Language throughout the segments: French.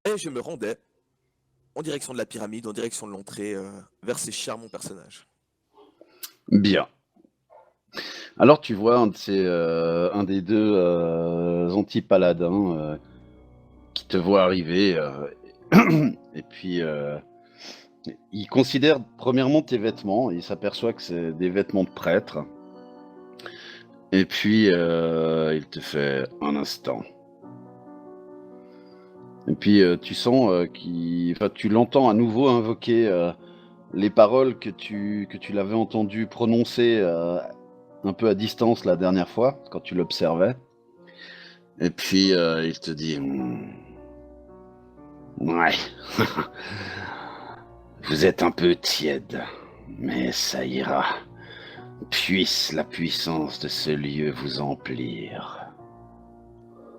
et je me rendais en direction de la pyramide, en direction de l'entrée, vers ces charmants personnages. Bien. Alors tu vois un des deux anti-paladins qui te voit arriver et puis il considère premièrement tes vêtements, il s'aperçoit que c'est des vêtements de prêtre et puis il te fait un instant. Et puis tu sens tu l'entends à nouveau invoquer les paroles que tu l'avais entendu prononcer un peu à distance la dernière fois, quand tu l'observais. Et puis il te dit ouais, vous êtes un peu tiède, mais ça ira. Puisse la puissance de ce lieu vous emplir.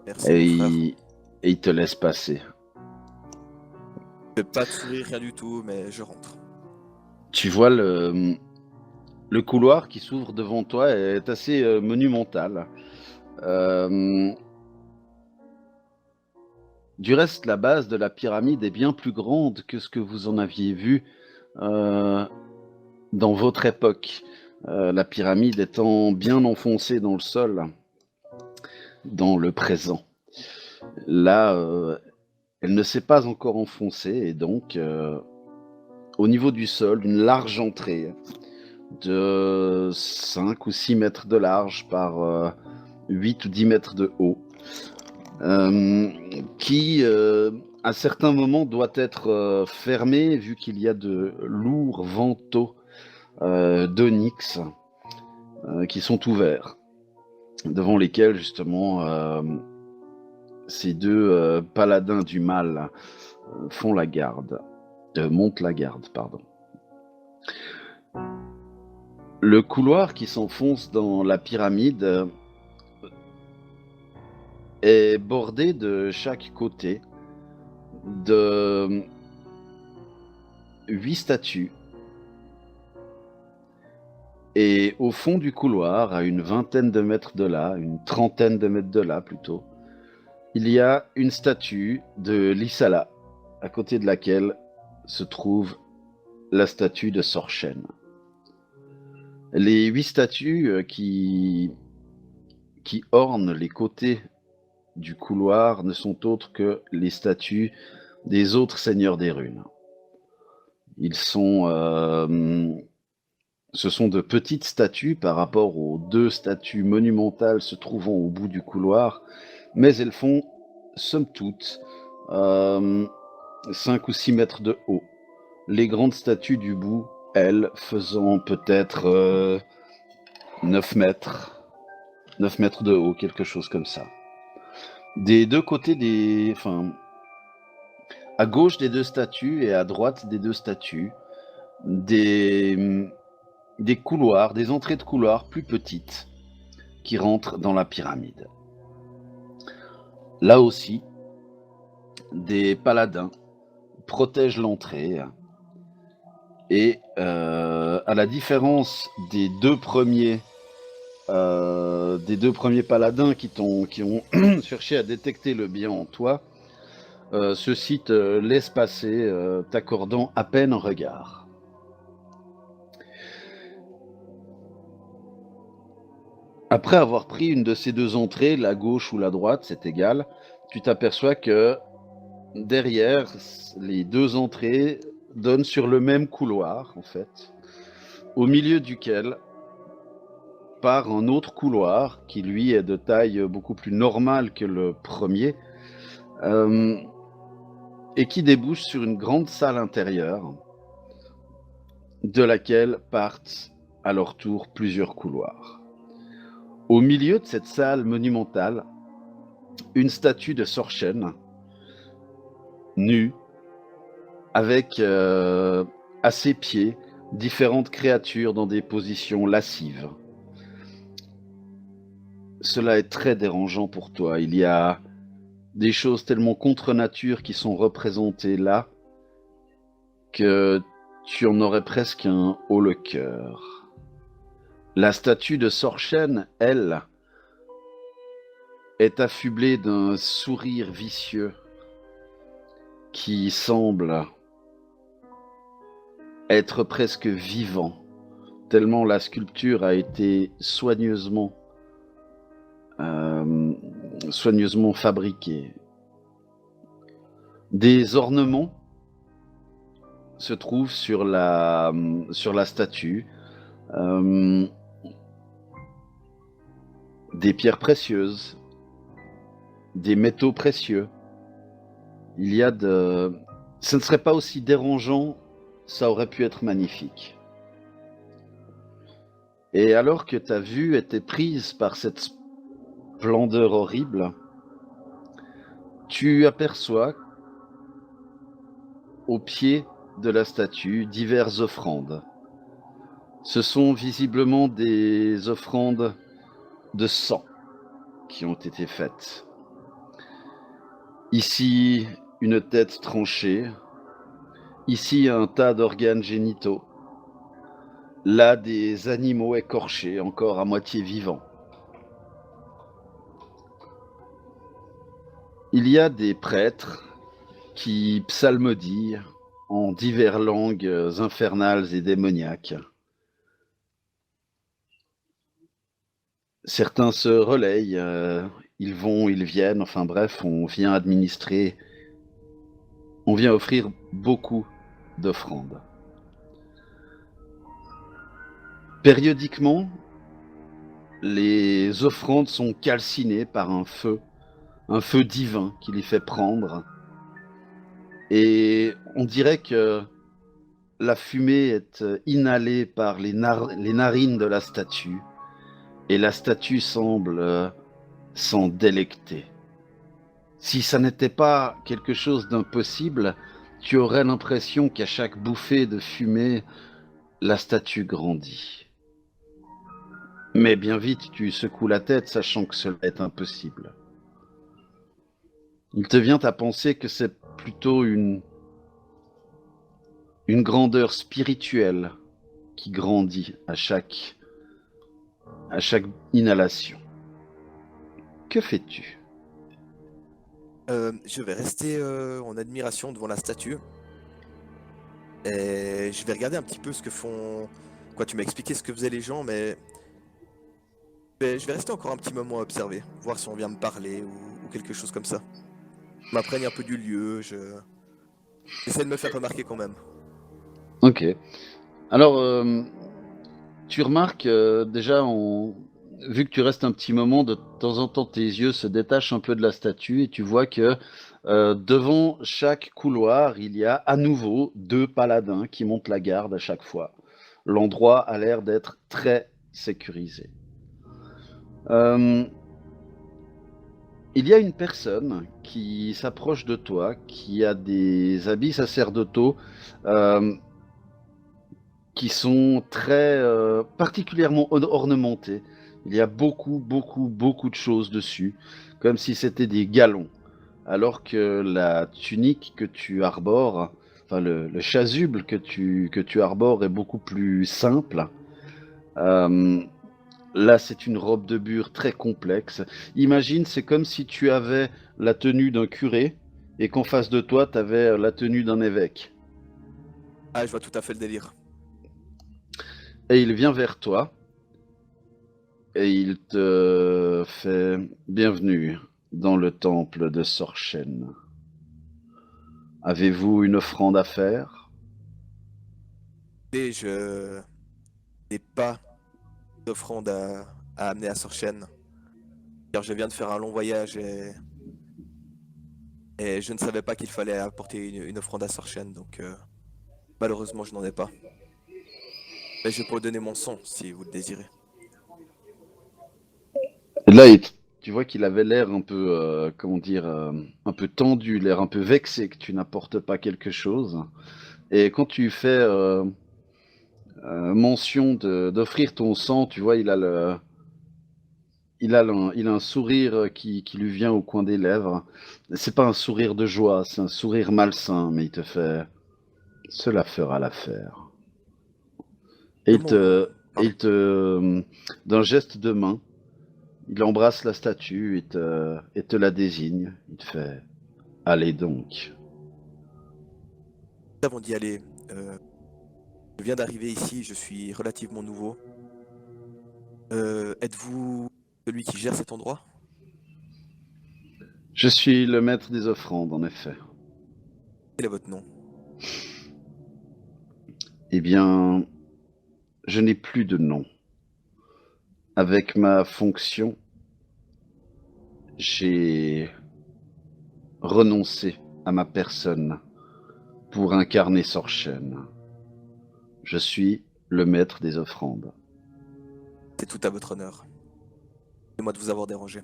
Merci Et mon frère. il te laisse passer. Je fais pas de sourire, rien du tout, mais je rentre. Tu vois le couloir qui s'ouvre devant toi est assez monumental. Euh, du reste, la base de la pyramide est bien plus grande que ce que vous en aviez vu euh, dans votre époque. La pyramide étant bien enfoncée dans le sol, dans le présent. Là, elle ne s'est pas encore enfoncée et donc, au niveau du sol, une large entrée de 5 ou 6 mètres de large par 8 ou 10 mètres de haut, qui, à certains moments, doit être fermée vu qu'il y a de lourds vantaux d'onyx qui sont ouverts, devant lesquels, justement, ces deux paladins du mal font la garde, montent la garde, pardon. Le couloir qui s'enfonce dans la pyramide est bordé de chaque côté de 8 statues. Et au fond du couloir, à une vingtaine de mètres de là, une trentaine de mètres de là plutôt, il y a une statue de Lissala, à côté de laquelle se trouve la statue de Sorchen. Les 8 statues qui ornent les côtés du couloir ne sont autres que les statues des autres seigneurs des runes. Ils sont, ce sont de petites statues par rapport aux 2 statues monumentales se trouvant au bout du couloir, mais elles font, somme toute, 5 ou 6 mètres de haut. Les grandes statues du bout, elles, faisant peut-être 9 mètres, 9 mètres de haut, quelque chose comme ça. Des deux côtés à gauche des 2 statues et à droite des 2 statues, des couloirs, des entrées de couloirs plus petites qui rentrent dans la pyramide. Là aussi, des paladins protègent l'entrée et à la différence des deux premiers paladins qui ont cherché à détecter le bien en toi, ceux-ci te laissent passer, t'accordant à peine un regard. Après avoir pris une de ces 2 entrées, la gauche ou la droite, c'est égal, tu t'aperçois que derrière, les 2 entrées donnent sur le même couloir, en fait, au milieu duquel part un autre couloir qui, lui, est de taille beaucoup plus normale que le premier, et qui débouche sur une grande salle intérieure, de laquelle partent à leur tour plusieurs couloirs. Au milieu de cette salle monumentale, une statue de Sorchen, nue, avec à ses pieds différentes créatures dans des positions lascives. Cela est très dérangeant pour toi. Il y a des choses tellement contre nature qui sont représentées là que tu en aurais presque un haut le cœur. La statue de Sorchen, elle, est affublée d'un sourire vicieux qui semble être presque vivant, tellement la sculpture a été soigneusement fabriquée. Des ornements se trouvent sur la statue, des pierres précieuses, des métaux précieux. Il y a de... Ce ne serait pas aussi dérangeant, ça aurait pu être magnifique. Et alors que ta vue était prise par cette splendeur horrible, tu aperçois au pied de la statue diverses offrandes. Ce sont visiblement des offrandes de sang qui ont été faites. Ici, une tête tranchée. Ici, un tas d'organes génitaux. Là, des animaux écorchés, encore à moitié vivants. Il y a des prêtres qui psalmodient en diverses langues infernales et démoniaques. Certains se relayent, ils vont, ils viennent, enfin bref, on vient administrer, on vient offrir beaucoup d'offrandes. Périodiquement, les offrandes sont calcinées par un feu divin qui les fait prendre. Et on dirait que la fumée est inhalée par les narines de la statue, et la statue semble s'en délecter. Si ça n'était pas quelque chose d'impossible, tu aurais l'impression qu'à chaque bouffée de fumée, la statue grandit. Mais bien vite, tu secoues la tête, sachant que cela est impossible. Il te vient à penser que c'est plutôt une grandeur spirituelle qui grandit à chaque inhalation. Que fais-tu? Je vais rester en admiration devant la statue. Et je vais regarder un petit peu ce que font... Quoi, tu m'as expliqué ce que faisaient les gens, mais... Je vais rester encore un petit moment à observer, voir si on vient me parler ou quelque chose comme ça. Je m'imprègne un peu du lieu, j'essaie de me faire remarquer quand même. Ok. Alors, tu remarques déjà, vu que tu restes un petit moment, de temps en temps tes yeux se détachent un peu de la statue et tu vois que devant chaque couloir, il y a à nouveau 2 paladins qui montent la garde à chaque fois. L'endroit a l'air d'être très sécurisé. Il y a une personne qui s'approche de toi, qui a des habits sacerdotaux qui sont très particulièrement ornementés. Il y a beaucoup de choses dessus, comme si c'était des galons. Alors que la tunique que tu arbores, enfin le chasuble que tu arbores est beaucoup plus simple. Là, c'est une robe de bure très complexe. Imagine, c'est comme si tu avais la tenue d'un curé et qu'en face de toi, tu avais la tenue d'un évêque. Ah, je vois tout à fait le délire. Et il vient vers toi et il te fait bienvenue dans le temple de Sorchen. Avez-vous une offrande à faire? Et je n'ai pas d'offrande à amener à Sorchen, car je viens de faire un long voyage et je ne savais pas qu'il fallait apporter une offrande à Sorchen, donc malheureusement je n'en ai pas. Mais je peux vous donner mon son si vous le désirez. Et là, tu vois qu'il avait l'air un peu, comment dire, un peu tendu, l'air un peu vexé que tu n'apportes pas quelque chose. Et quand tu fais mention d'offrir ton sang, tu vois, il a un sourire qui lui vient au coin des lèvres. C'est pas un sourire de joie, c'est un sourire malsain, mais il te fait, cela fera l'affaire. Et De mon... Pardon. d'un geste de main, il embrasse la statue et te la désigne. Il te fait, allez donc. avant d'y aller, je viens d'arriver ici, je suis relativement nouveau. Êtes-vous celui qui gère cet endroit? Je suis le maître des offrandes, en effet. Quel est votre nom? Eh bien, je n'ai plus de nom. Avec ma fonction, j'ai renoncé à ma personne pour incarner Sorchen. Je suis le maître des offrandes. C'est tout à votre honneur. Excusez-moi de vous avoir dérangé.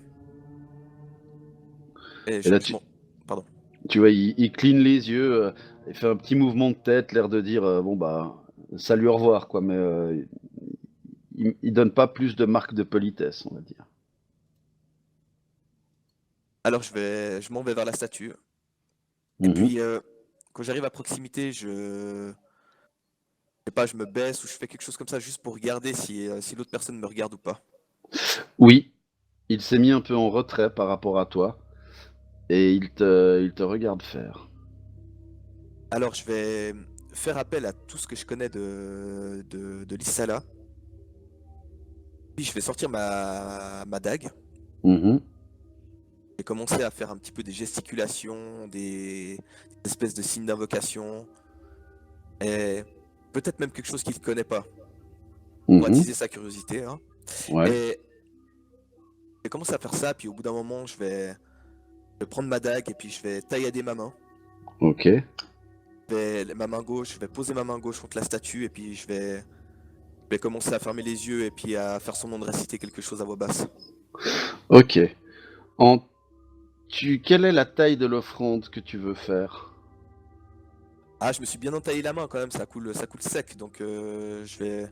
Et Et là, je m'en... Pardon. tu vois, il cligne les yeux, il fait un petit mouvement de tête, l'air de dire bon bah salut, au revoir, quoi, mais il donne pas plus de marques de politesse, on va dire. Alors je m'en vais vers la statue. Et Mhm. puis quand j'arrive à proximité, je sais pas, je me baisse ou je fais quelque chose comme ça juste pour regarder si l'autre personne me regarde ou pas. Oui, il s'est mis un peu en retrait par rapport à toi et il te regarde faire. Alors je vais faire appel à tout ce que je connais de l'Issala. Puis je vais sortir ma dague Mhm. et commencer à faire un petit peu des gesticulations, des espèces de signes d'invocation et peut-être même quelque chose qu'il ne connaît pas pour Mhm. attiser sa curiosité, hein. Ouais, Et je vais commencer à faire ça, puis au bout d'un moment, je vais prendre ma dague et puis je vais taillader ma main. ok, Ma main gauche, je vais poser ma main gauche contre la statue et puis je vais commencer à fermer les yeux et puis à faire semblant de réciter quelque chose à voix basse. ok. En quelle est la taille de l'offrande que tu veux faire? Ah, je me suis bien entaillé la main quand même, ça coule sec, donc je vais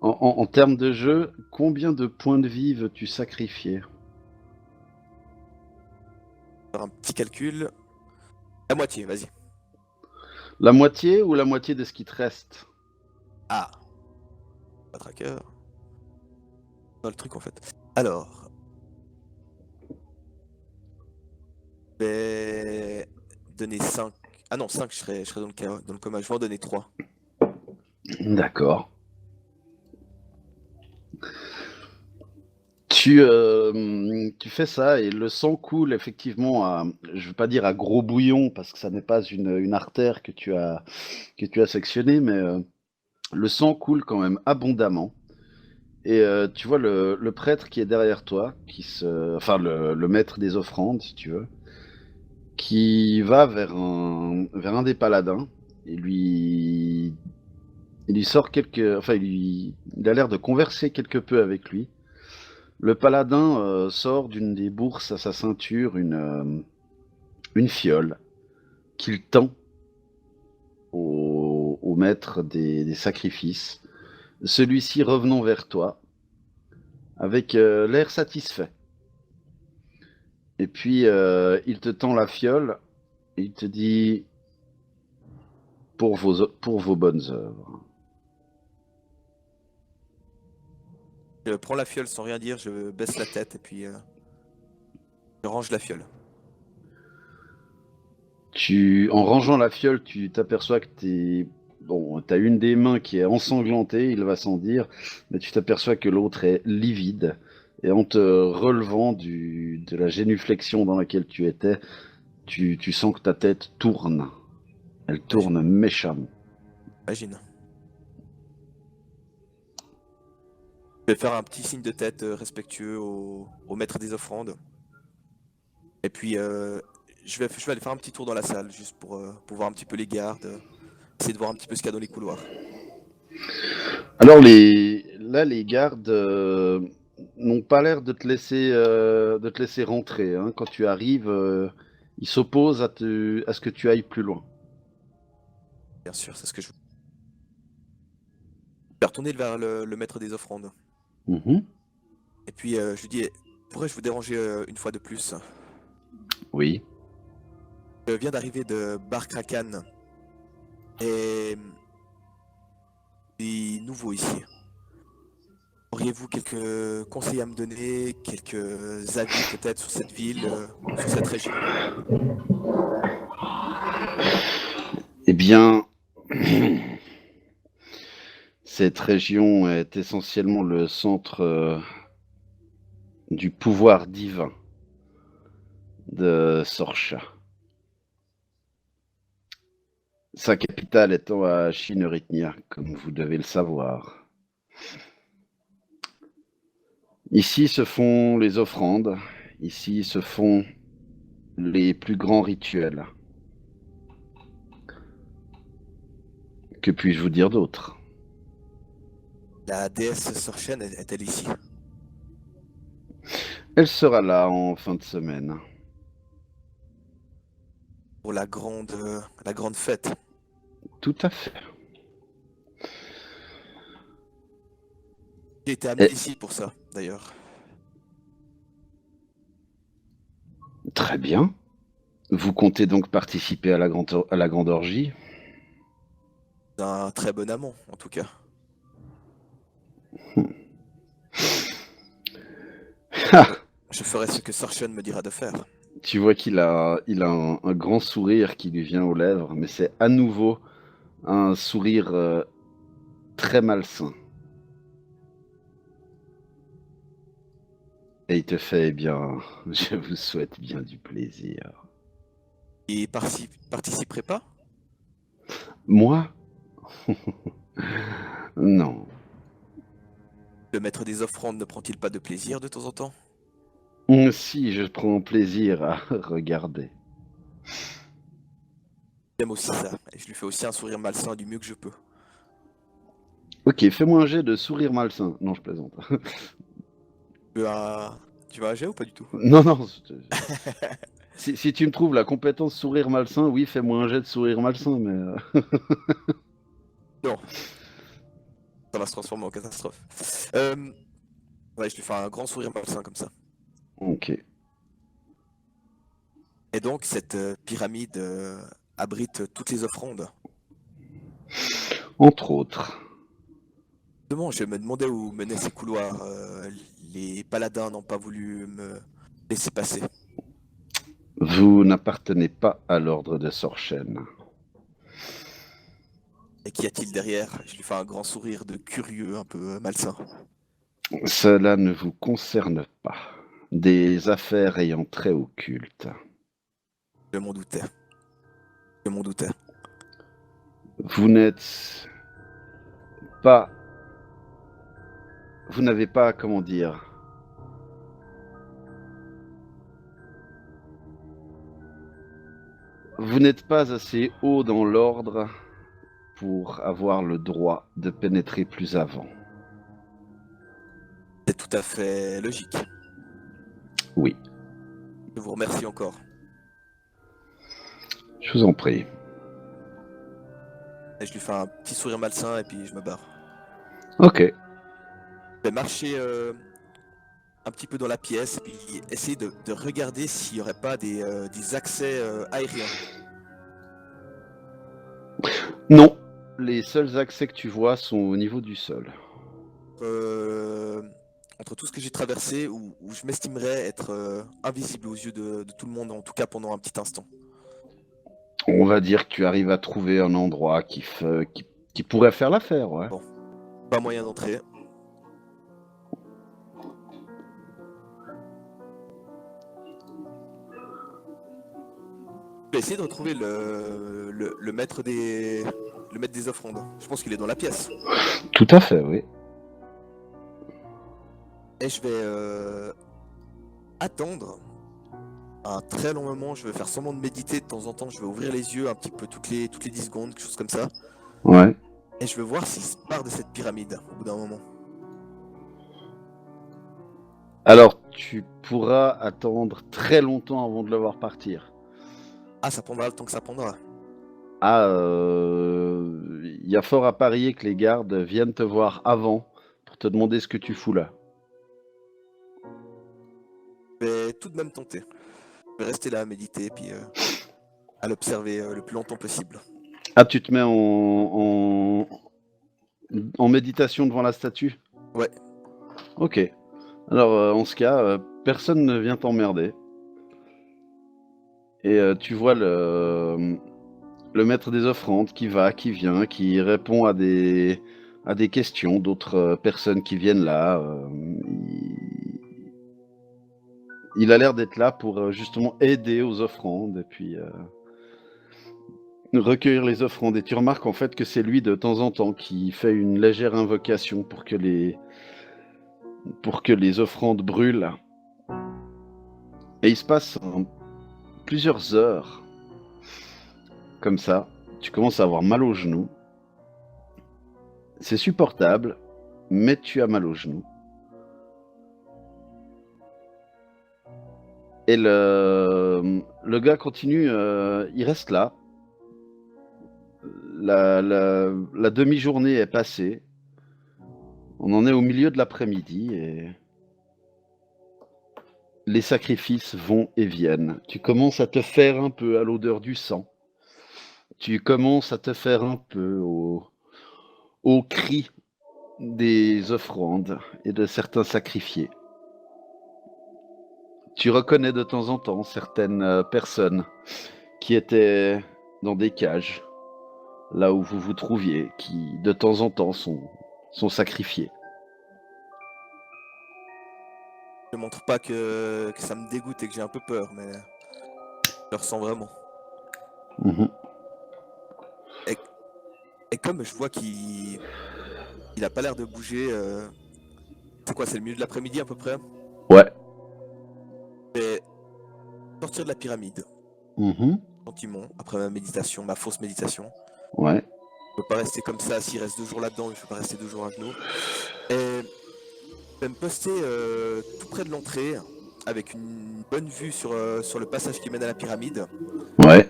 En termes de jeu, combien de points de vie veux-tu sacrifier? faire un petit calcul. La moitié, vas-y. La moitié ou la moitié de ce qui te reste? Ah, pas tracker. Dans le truc en fait. Alors, je vais donner 5. Ah non, 5, je serais dans le coma. Je vais en donner 3. D'accord. Tu fais ça et le sang coule effectivement à, je veux pas dire à gros bouillon parce que ça n'est pas une artère que tu as sectionnée, mais le sang coule quand même abondamment. Et tu vois le prêtre qui est derrière toi, enfin le maître des offrandes, si tu veux, qui va vers un des paladins et il lui sort enfin il a l'air de converser quelque peu avec lui. Le paladin sort d'une des bourses à sa ceinture une fiole qu'il tend au maître des sacrifices. Celui-ci revenant vers toi avec l'air satisfait. Et puis il te tend la fiole et il te dit pour vos bonnes œuvres. Je prends la fiole sans rien dire, je baisse la tête et puis je range la fiole. En rangeant la fiole, tu t'aperçois que t'as une des mains qui est ensanglantée, il va sans dire, mais tu t'aperçois que l'autre est livide. Et en te relevant de la génuflexion dans laquelle tu étais, tu sens que ta tête tourne. Elle Imagine. tourne méchamment. Imagine. Je vais faire un petit signe de tête respectueux au maître des offrandes. Et puis je vais aller faire un petit tour dans la salle juste pour voir un petit peu les gardes, essayer de voir un petit peu ce qu'il y a dans les couloirs. Alors là, les gardes n'ont pas l'air de te laisser rentrer, hein. Quand tu arrives, ils s'opposent à ce que tu ailles plus loin. Bien sûr, c'est ce que je veux. Je vais retourner vers le maître des offrandes. Mhm. Et puis je lui dis, pourrais-je vous déranger une fois de plus? Oui. Je viens d'arriver de Bar Krakan et je suis nouveau ici. Auriez-vous quelques conseils à me donner, quelques avis peut-être sur cette ville, sur cette région? Eh bien, cette région est essentiellement le centre du pouvoir divin de Sorcha. Sa capitale étant à Shinurithnia, comme vous devez le savoir. Ici se font les offrandes, ici se font les plus grands rituels. Que puis-je vous dire d'autre? La déesse Sorchen est-elle ici? Elle sera là en fin de semaine. Pour la grande fête. Tout à fait. J'ai été amené Et ici pour ça, d'ailleurs. très bien. Vous comptez donc participer à à la grande orgie? D'un très bon amant, en tout cas. Ah, Je ferai ce que Sorchen me dira de faire. tu vois il a un grand sourire qui lui vient aux lèvres, mais c'est à nouveau un sourire très malsain. Et il te fait, eh bien, je vous souhaite bien du plaisir. Et participerait pas? Moi? Non. Le maître des offrandes ne prend-il pas de plaisir de temps en temps? Si, je prends plaisir à regarder. J'aime aussi ça, et je lui fais aussi un sourire malsain du mieux que je peux. Ok, fais-moi un jet de sourire malsain. Non, je plaisante. Tu veux un, tu veux un jet ou pas du tout? Non, non. Si tu me trouves la compétence sourire malsain, oui, fais-moi un jet de sourire malsain, mais... Non, ça va se transformer en catastrophe. Ouais, je lui fais un grand sourire malsain comme ça. Ok. Et donc, cette pyramide abrite toutes les offrandes. Entre autres. Justement, je me demandais où menaient ces couloirs. Les paladins n'ont pas voulu me laisser passer. Vous n'appartenez pas à l'ordre de Sorchen. Et qu'y a-t-il derrière? Je lui fais un grand sourire de curieux, un peu malsain. Cela ne vous concerne pas. Des affaires ayant trait au culte. Je m'en doutais. Je m'en doutais. Vous n'êtes pas... Vous n'avez pas, comment dire... Vous n'êtes pas assez haut dans l'ordre pour avoir le droit de pénétrer plus avant. C'est tout à fait logique. Oui, Je vous remercie encore. je vous en prie. Et je lui fais un petit sourire malsain et puis je me barre. Ok. Je vais marcher un petit peu dans la pièce et puis essayer de regarder s'il n'y aurait pas des accès aériens. Non, les seuls accès que tu vois sont au niveau du sol. Euh, Entre tout ce que j'ai traversé, où je m'estimerais être invisible aux yeux de tout le monde, en tout cas pendant un petit instant. On va dire que tu arrives à trouver un endroit qui pourrait faire l'affaire, ouais. Bon, pas moyen d'entrer. Je vais essayer de retrouver le maître le maître des offrandes. Je pense qu'il est dans la pièce. Tout à fait, oui. Et je vais attendre un très long moment. Je vais faire semblant de méditer de temps en temps. Je vais ouvrir les yeux un petit peu toutes les 10 secondes, quelque chose comme ça. Ouais. Et je vais voir s'il se part de cette pyramide au bout d'un moment. Alors, tu pourras attendre très longtemps avant de le voir partir. Ah, ça prendra le temps que ça prendra. Ah, il y a fort à parier que les gardes viennent te voir avant pour te demander ce que tu fous là. Je vais tout de même tenter. Je vais rester là à méditer puis à l'observer le plus longtemps possible. Ah, tu te mets en méditation devant la statue? Ouais. Ok. Alors, en ce cas, personne ne vient t'emmerder. Et tu vois le maître des offrandes qui va, qui vient, qui répond à des questions d'autres personnes qui viennent là. Il a l'air d'être là pour justement aider aux offrandes et puis recueillir les offrandes. Et tu remarques en fait que c'est lui de temps en temps qui fait une légère invocation pour que les offrandes brûlent. Et il se passe plusieurs heures comme ça. Tu commences à avoir mal aux genoux. C'est supportable, mais tu as mal aux genoux. Et le gars continue, il reste là. La demi-journée est passée. On en est au milieu de l'après-midi et les sacrifices vont et viennent. Tu commences à te faire un peu à l'odeur du sang. Tu commences à te faire un peu au cri des offrandes et de certains sacrifiés. Tu reconnais de temps en temps certaines personnes qui étaient dans des cages, là où vous vous trouviez, qui de temps en temps sont sacrifiées. Je montre pas que ça me dégoûte et que j'ai un peu peur, mais je le ressens vraiment. Mhm. Et comme je vois qu'il a pas l'air de bouger, c'est quoi, c'est le milieu de l'après-midi à peu près? Ouais. Je vais sortir de la pyramide, Mhm. gentiment, après ma méditation, ma fausse méditation. Ouais. Je peux pas rester comme ça, s'il reste 2 jours là-dedans, je peux pas rester 2 jours à genoux. Et je vais me poster tout près de l'entrée, avec une bonne vue sur le passage qui mène à la pyramide. Ouais.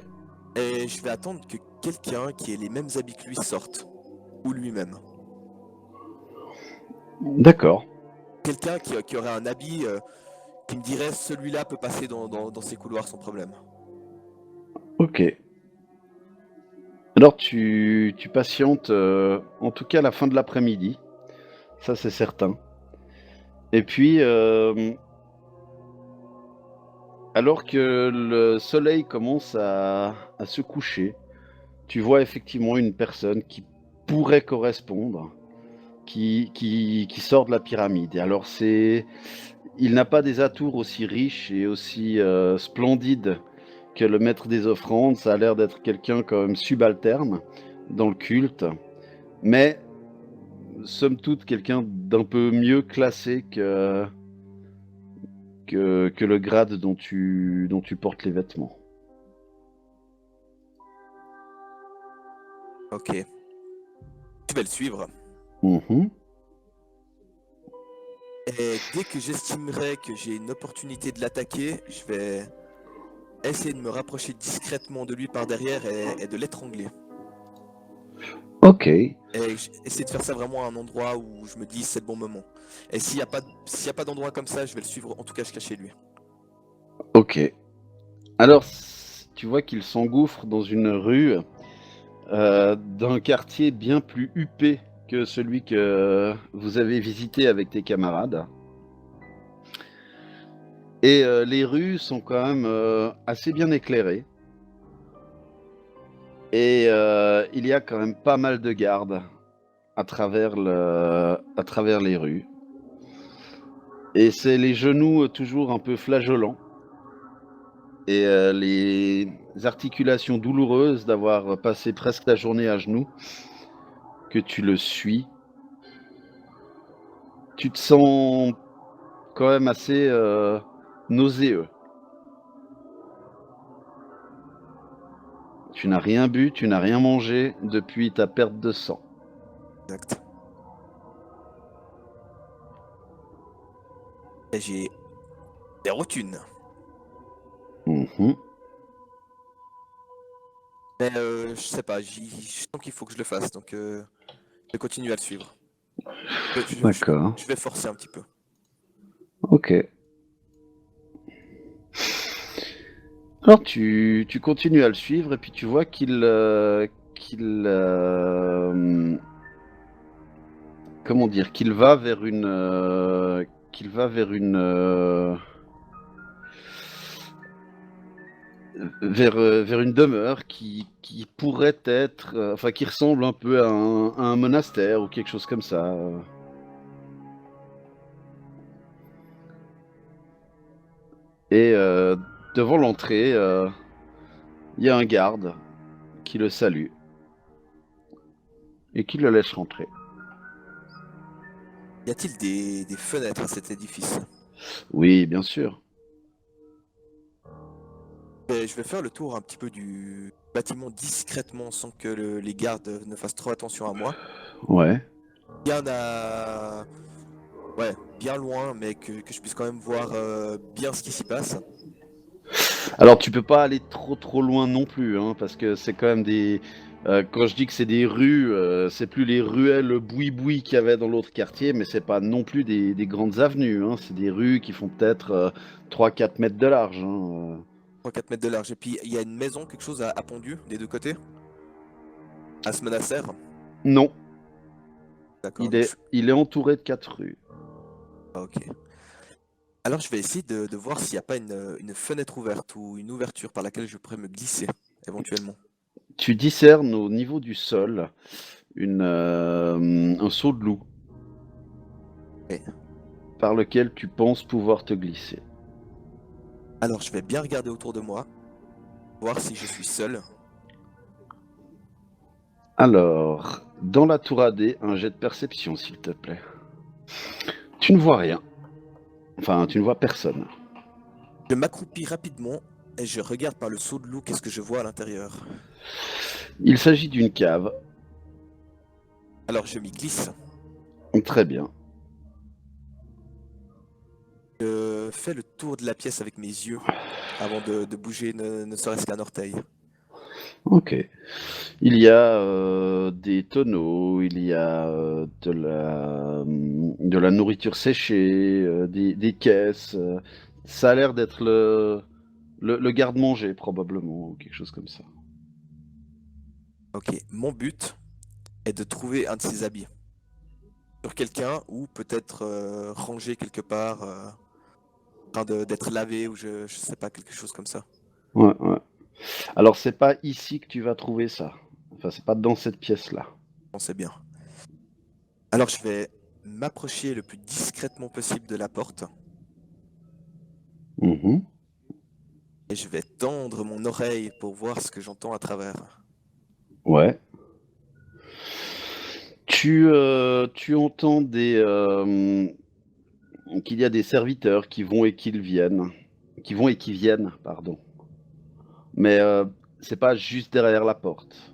Et je vais attendre que quelqu'un qui ait les mêmes habits que lui sorte, ou lui-même. D'accord. Quelqu'un qui aurait un habit qui me dirait celui-là peut passer dans ces couloirs sans problème. Ok. Alors tu patientes, en tout cas la fin de l'après-midi, ça c'est certain. Et puis, alors que le soleil commence à se coucher, tu vois effectivement une personne qui pourrait correspondre, qui sort de la pyramide. Et alors il n'a pas des atours aussi riches et aussi splendides que le maître des offrandes. Ça a l'air d'être quelqu'un quand même subalterne dans le culte, mais somme toute quelqu'un d'un peu mieux classé que le grade dont tu portes les vêtements. Ok. Je vais le suivre. Mhm. Et dès que j'estimerai que j'ai une opportunité de l'attaquer, je vais essayer de me rapprocher discrètement de lui par derrière et de l'étrangler. Ok, Et essayer de faire ça vraiment à un endroit où je me dis c'est le bon moment. Et s'il y a pas d'endroit comme ça, je vais le suivre, en tout cas je cache chez lui. ok. Alors, tu vois qu'il s'engouffre dans une rue d'un quartier bien plus huppé que celui que vous avez visité avec tes camarades. Et les rues sont quand même assez bien éclairées. Et il y a quand même pas mal de gardes à travers les rues. Et c'est les genoux toujours un peu flageolants et les articulations douloureuses d'avoir passé presque la journée à genoux que tu le suis. Tu te sens quand même assez nauséeux. Tu n'as rien bu, tu n'as rien mangé depuis ta perte de sang. Exact. Et j'ai des rotunes. Mhm. Mais je sais pas, je sens qu'il faut que je le fasse, donc je vais continuer à le suivre. D'accord. Je vais forcer un petit peu. Ok. Alors tu continues à le suivre et puis tu vois qu'il comment dire, qu'il va vers une vers une demeure qui pourrait être, enfin qui ressemble un peu à un monastère ou quelque chose comme ça. Et devant l'entrée, il y a un garde qui le salue et qui le laisse rentrer. Y a-t-il des fenêtres à cet édifice? Oui, bien sûr. Je vais faire le tour un petit peu du bâtiment discrètement sans que les gardes ne fassent trop attention à moi. Ouais. Bien à... Ouais, bien loin, mais que je puisse quand même voir bien ce qui s'y passe. Alors tu peux pas aller trop loin non plus, hein, parce que c'est quand même des. Quand je dis que c'est des rues, c'est plus les ruelles boui-boui qu'il y avait dans l'autre quartier, mais c'est pas non plus des grandes avenues, hein, c'est des rues qui font peut-être 3-4 mètres de large. Hein. 3-4 mètres de large. Et puis il y a une maison, quelque chose à Pondu, des deux côtés, à ce monastère. Non, D'accord, il donc est, il est entouré de 4 rues. ah, ok. Alors je vais essayer de voir s'il n'y a pas une fenêtre ouverte ou une ouverture par laquelle je pourrais me glisser, éventuellement. Tu discernes au niveau du sol un seau de loup Ok. par lequel tu penses pouvoir te glisser. Alors je vais bien regarder autour de moi, voir si je suis seul. Alors, dans la tour AD, un jet de perception, s'il te plaît. Tu ne vois rien. Enfin, tu ne vois personne. Je m'accroupis rapidement et je regarde par le seau de loup qu'est-ce que je vois à l'intérieur. Il s'agit d'une cave. Alors je m'y glisse. Très bien. Je fais le tour de la pièce avec mes yeux avant de bouger ne serait-ce qu'un orteil. Ok. Il y a des tonneaux, il y a de la nourriture séchée, des caisses. Ça a l'air d'être le garde-manger, probablement, ou quelque chose comme ça. Ok, mon but est de trouver un de ces habits sur quelqu'un ou peut-être rangé quelque part, en train d'être lavé ou je sais pas, quelque chose comme ça. Ouais, ouais. Alors, c'est pas ici que tu vas trouver ça. Enfin, c'est pas dans cette pièce-là. On sait bien. Alors je vais m'approcher le plus discrètement possible de la porte Mhm. et je vais tendre mon oreille pour voir ce que j'entends à travers. Ouais. Tu entends qu'il y a des serviteurs qui vont et qui viennent. Qui vont et qui viennent, pardon. Mais c'est pas juste derrière la porte.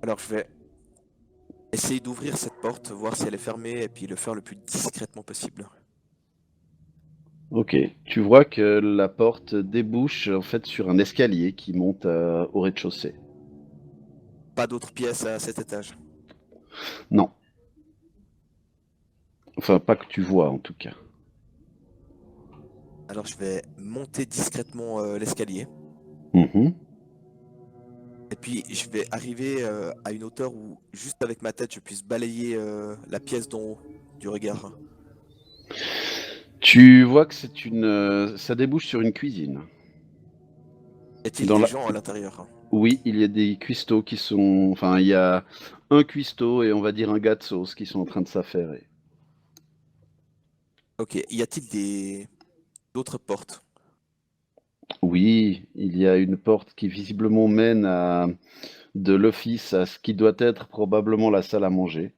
Alors je vais essayer d'ouvrir cette porte, voir si elle est fermée et puis le faire le plus discrètement possible. Ok. Tu vois que la porte débouche en fait sur un escalier qui monte au rez-de-chaussée. Pas d'autres pièces à cet étage. Non. Enfin, pas que tu vois en tout cas. Alors je vais monter discrètement l'escalier Mhm. et puis je vais arriver à une hauteur où juste avec ma tête je puisse balayer la pièce d'en haut du regard. Tu vois que ça débouche sur une cuisine. Y a-t-il Dans des la, gens à l'intérieur? Oui, il y a des cuistots qui sont. Enfin, il y a un cuistot et on va dire un gars de sauce qui sont en train de s'affairer. Ok, y a-t-il des d'autres portes? Oui, il y a une porte qui visiblement mène de l'office à ce qui doit être probablement la salle à manger.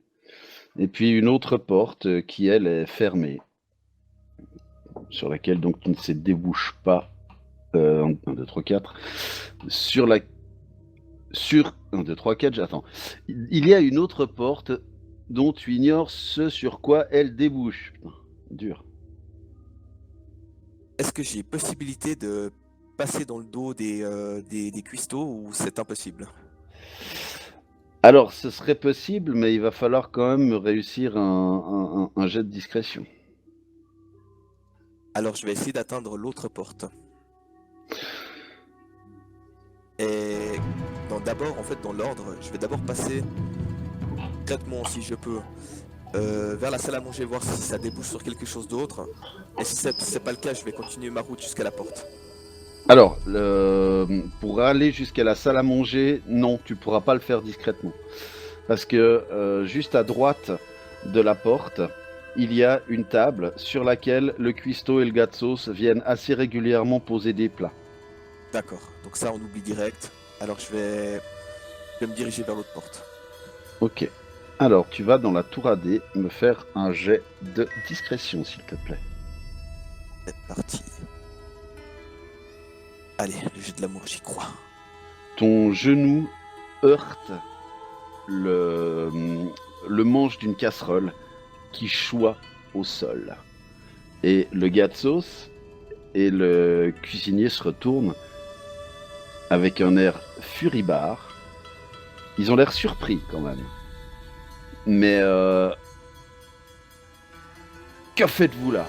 Et puis une autre porte qui, elle, est fermée, sur laquelle donc tu ne se débouche pas. 1, 2, 3, 4. Sur la. Sur 1, 2, 3, 4, j'attends. Il y a une autre porte dont tu ignores ce sur quoi elle débouche. Putain, dur. Est-ce que j'ai possibilité de passer dans le dos des cuistots ou c'est impossible? Alors, ce serait possible, mais il va falloir quand même réussir un jet de discrétion. Alors je vais essayer d'atteindre l'autre porte. Et d'abord, en fait, dans l'ordre, je vais d'abord passer discrètement si je peux vers la salle à manger, voir si ça débouche sur quelque chose d'autre. Et si c'est pas le cas, je vais continuer ma route jusqu'à la porte. Alors, pour aller jusqu'à la salle à manger, non, tu pourras pas le faire discrètement. Parce que juste à droite de la porte, il y a une table sur laquelle le cuistot et le gars de sauce viennent assez régulièrement poser des plats. D'accord, donc ça on oublie direct. Alors je vais me diriger vers l'autre porte. Ok. Alors, tu vas dans la tour AD me faire un jet de discrétion, s'il te plaît. C'est parti. Allez, le jet de l'amour, j'y crois. Ton genou heurte le, le manche d'une casserole qui choit au sol. Et le gars de sauce et le cuisinier se retournent avec un air furibard. Ils ont l'air surpris quand même. Mais que faites-vous là ?